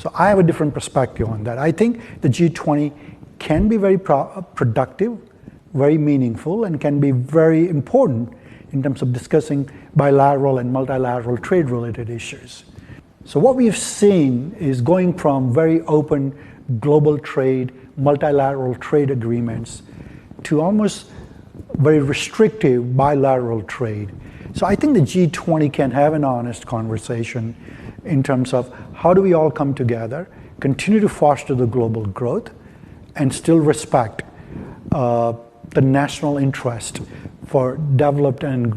So I have a different perspective on that. I think the G20 can be very productive, very meaningful, and can be very important in terms of discussing bilateral and multilateral trade-related issues. So what we've seen is going from very open global trade, multilateral trade agreements to almost very restrictive bilateral trade. So I think the G20 can have an honest conversation in terms of how do we all come together, continue to foster the global growth, and still respect the national interest for developed and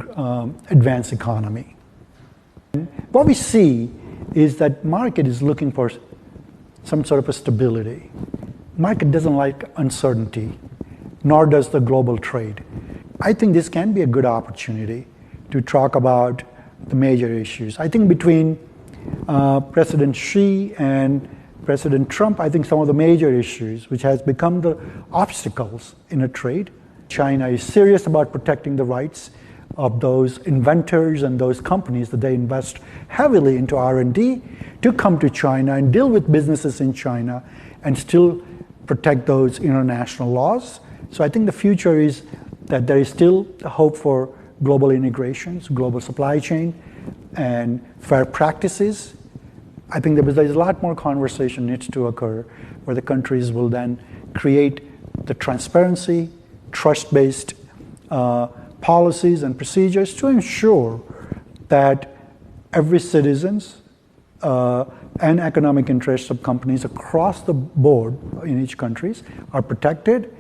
advanced economy. And what we see is that market is looking for some sort of a stability. Market doesn't like uncertainty, nor does the global trade. I think this can be a good opportunity to talk about the major issues. I think between President Xi and President Trump, I think some of the major issues, which has become the obstacles in a trade. China is serious about protecting the rights of those inventors and those companies that they invest heavily into R&D to come to China and deal with businesses in China and still protect those international laws. So I think the future is that there is still a hope for global integrations, global supply chain, and fair practices. I think there's a lot more conversation needs to occur where the countries will then create the transparency, trust-based policies and procedures to ensure that every citizen's and economic interests of companies across the board in each country are protected